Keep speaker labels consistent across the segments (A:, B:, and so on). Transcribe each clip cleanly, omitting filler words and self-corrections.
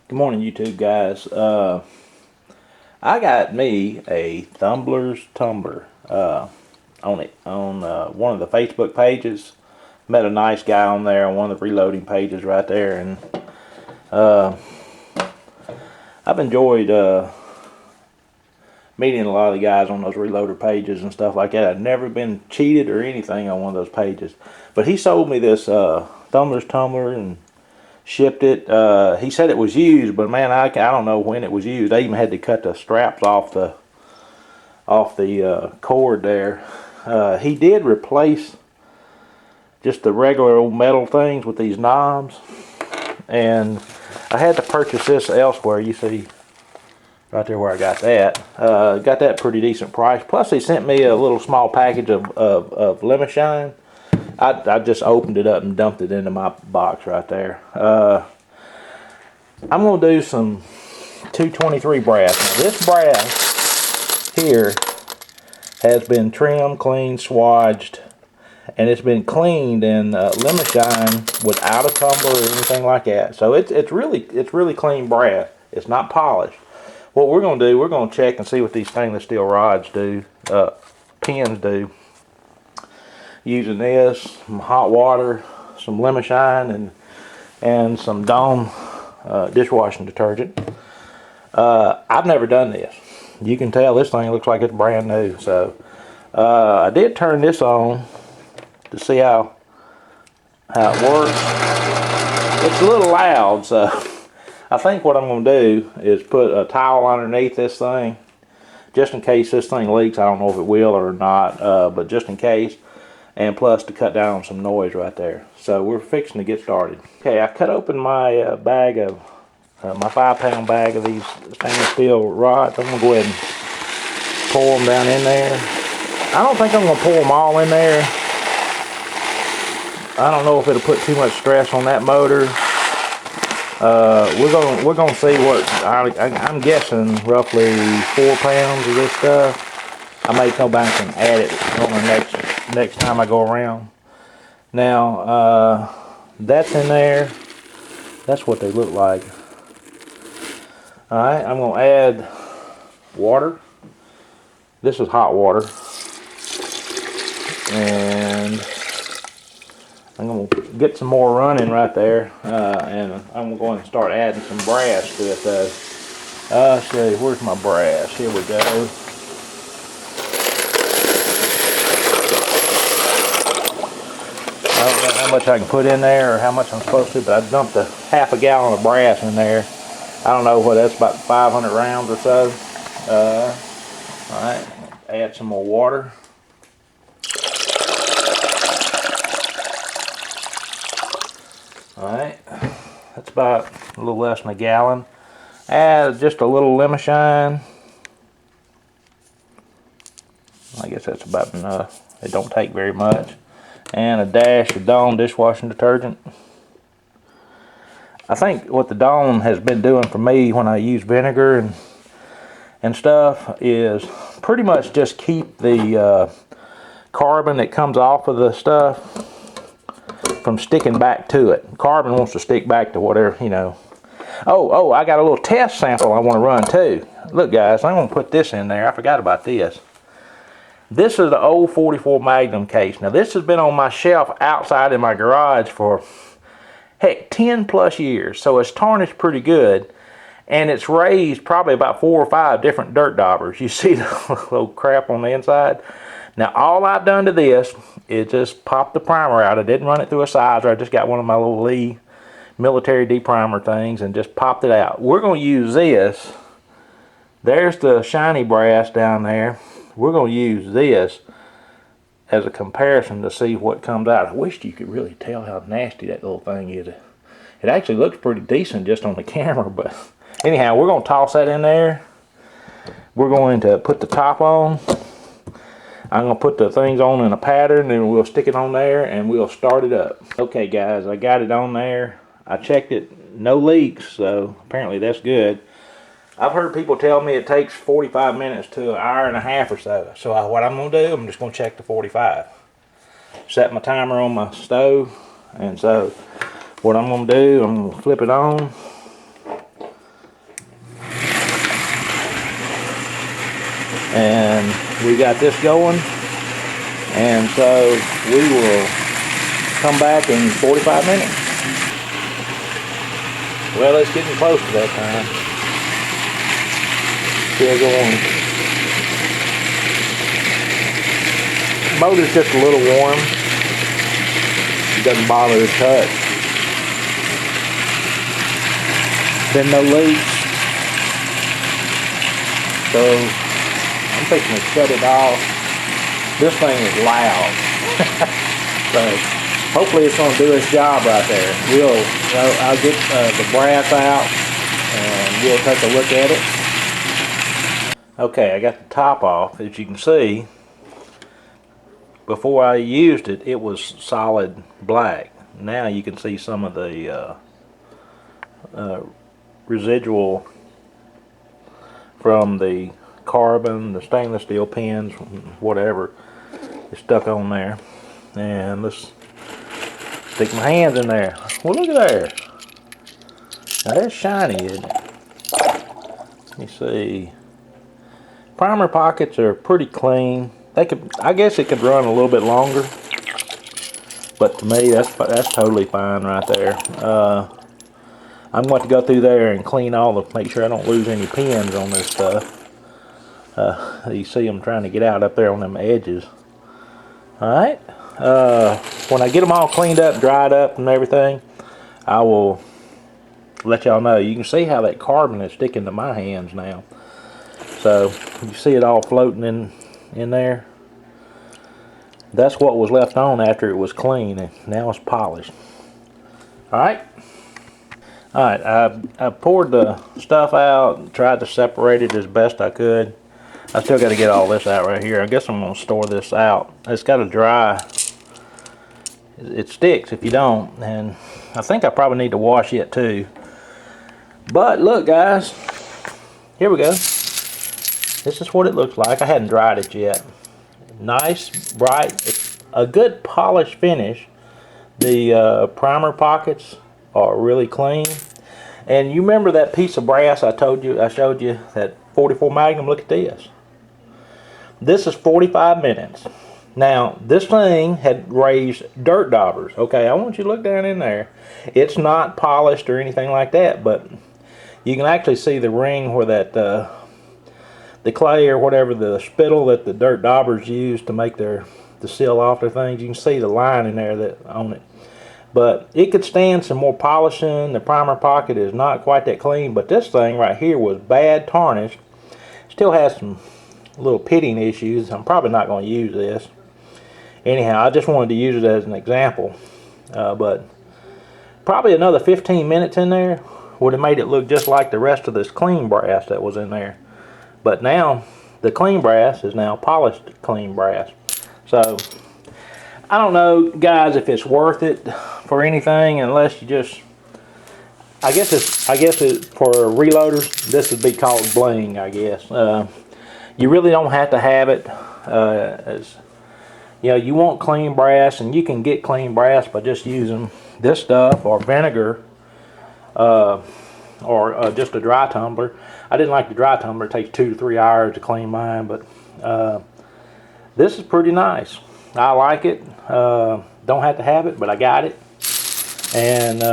A: Good morning, YouTube guys. I got me a Thumblers Tumbler on one of the Facebook pages. Met a nice guy on there on one of the reloading pages right there, and I've enjoyed meeting a lot of the guys on those reloader pages and stuff like that. I've never been cheated or anything on one of those pages, but he sold me this Thumblers Tumbler and shipped it. He said it was used, but man, I don't know when it was used. I even had to cut the straps off the cord there. He did replace just the regular old metal things with these knobs, and I had to purchase this elsewhere. You see right there where I got that. Got that pretty decent price. Plus they sent me a little small package of Lemi Shine. I just opened it up and dumped it into my box right there. I'm going to do some 223 brass. Now this brass here has been trimmed, cleaned, swatched, and it's been cleaned in Lemi Shine without a tumbler or anything like that. So it's really clean brass. It's not polished. What we're going to do, we're going to check and see what these stainless steel rods do, pins do. Using this, some hot water, some Lemi Shine, and some Dawn dishwashing detergent. I've never done this. You can tell this thing looks like it's brand new. So I did turn this on to see how it works. It's a little loud, so I think what I'm going to do is put a towel underneath this thing, just in case this thing leaks. I don't know if it will or not, but just in case. And plus to cut down on some noise right there. So we're fixing to get started. Okay, I cut open my bag of, my 5-pound bag of these stainless steel rods. I'm gonna go ahead and pour them down in there. I don't think I'm gonna pour them all in there. I don't know if it'll put too much stress on that motor. We're gonna see what, I'm guessing roughly 4 pounds of this stuff. I may go back and add it on the next time I go around. Now that's in there. That's what they look like. Alright, I'm going to add water. This is hot water, and I'm going to get some more running right there, and I'm going to start adding some brass to it though. Let's see, where's my brass? Here we go. I don't know how much I can put in there or how much I'm supposed to, but I dumped a half a gallon of brass in there. I don't know what that's, about 500 rounds or so. Alright, add some more water. Alright, that's about a little less than a gallon. Add just a little Lemi Shine. I guess that's about enough. It don't take very much. And a dash of Dawn dishwashing detergent. I think what the Dawn has been doing for me when I use vinegar and stuff is pretty much just keep the carbon that comes off of the stuff from sticking back to it. Carbon wants to stick back to whatever, you know. Oh, I got a little test sample I want to run too. Look guys, I'm going to put this in there. I forgot about this. This is the old 44 Magnum case. Now this has been on my shelf outside in my garage for, heck, 10 plus years. So it's tarnished pretty good. And it's raised probably about 4 or 5 different dirt daubers. You see the little crap on the inside? Now all I've done to this is just pop the primer out. I didn't run it through a sizer. I just got one of my little Lee military deprimer things and just popped it out. We're going to use this. There's the shiny brass down there. We're going to use this as a comparison to see what comes out. I wish you could really tell how nasty that little thing is. It actually looks pretty decent just on the camera, but anyhow, we're going to toss that in there. We're going to put the top on. I'm going to put the things on in a pattern, and we'll stick it on there, and we'll start it up. Okay, guys, I got it on there. I checked it, no leaks, so apparently that's good. I've heard people tell me it takes 45 minutes to an hour and a half or so. So what I'm going to do, I'm just going to check the 45. Set my timer on my stove, and so what I'm going to do, I'm going to flip it on. and we got this going, and so we will come back in 45 minutes. Well, it's getting close to that time. Still going. Motor's just a little warm. It doesn't bother to touch. Been no leaks. So I'm fixing to shut it off. This thing is loud. So hopefully it's going to do its job right there. I'll get the brass out and we'll take a look at it. Okay, I got the top off. As you can see, before I used it, it was solid black. Now you can see some of the residual from the carbon, the stainless steel pins, whatever is stuck on there. And let's stick my hands in there. Well, look at there. Now that's shiny, isn't it? Let me see. Primer pockets are pretty clean. They could, I guess it could run a little bit longer, but to me that's totally fine right there. I'm going to go through there and clean make sure I don't lose any pins on this stuff. You see them trying to get out up there on them edges. Alright, when I get them all cleaned up, dried up and everything, I will let y'all know. You can see how that carbon is sticking to my hands now. So you see it all floating in there. That's what was left on after it was clean, and now it's polished. Alright, I poured the stuff out and tried to separate it as best I could. I still got to get all this out right here. I guess I'm going to store this out. It's got to dry. It sticks if you don't, and I think I probably need to wash it too. But look, guys, here we go. This is what it looks like. I hadn't dried it yet. Nice, bright, it's a good polished finish. The primer pockets are really clean. And you remember that piece of brass I showed you, that 44 Magnum? Look at this. This is 45 minutes. Now, this thing had raised dirt daubers. Okay, I want you to look down in there. It's not polished or anything like that, but you can actually see the ring where that the clay or whatever, the spittle that the dirt daubers use to make to seal off their things. You can see the line in there on it. But it could stand some more polishing. The primer pocket is not quite that clean, but this thing right here was bad tarnished. Still has some little pitting issues. I'm probably not going to use this. Anyhow, I just wanted to use it as an example. But probably another 15 minutes in there would have made it look just like the rest of this clean brass that was in there. But now the clean brass is now polished clean brass. So I don't know, guys, if it's worth it for anything, unless you just, I guess for reloaders, this would be called bling, I guess. You really don't have to have it. You know, you want clean brass, and you can get clean brass by just using this stuff or vinegar, or just a dry tumbler. I didn't like the dry tumbler. It takes 2 to 3 hours to clean mine, but this is pretty nice. I like it. Don't have to have it, but I got it. And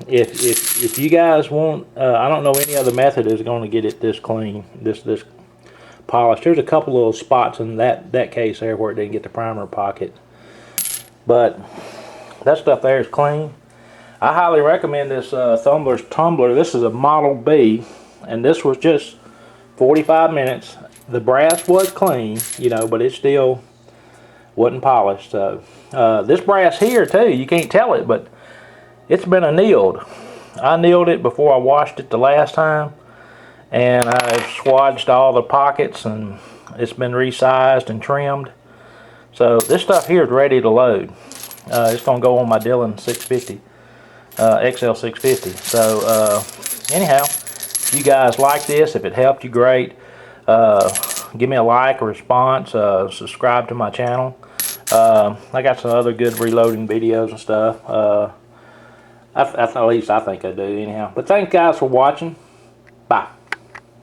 A: if you guys want, I don't know any other method is going to get it this clean, this polished. There's a couple little spots in that case there where it didn't get the primer pocket, but that stuff there is clean. I highly recommend this Thumblers Tumbler. This is a Model B, and this was just 45 minutes. The brass was clean, you know, but it still wasn't polished. So this brass here too, you can't tell it, but it's been annealed. I annealed it before I washed it the last time, and I've swatched all the pockets, and it's been resized and trimmed. So this stuff here is ready to load. It's going to go on my Dillon 650. XL 650. So anyhow, if you guys like this, if it helped you, great. Give me a like, a response, subscribe to my channel. I got some other good reloading videos and stuff. At least I think I do anyhow. But thanks guys for watching. Bye.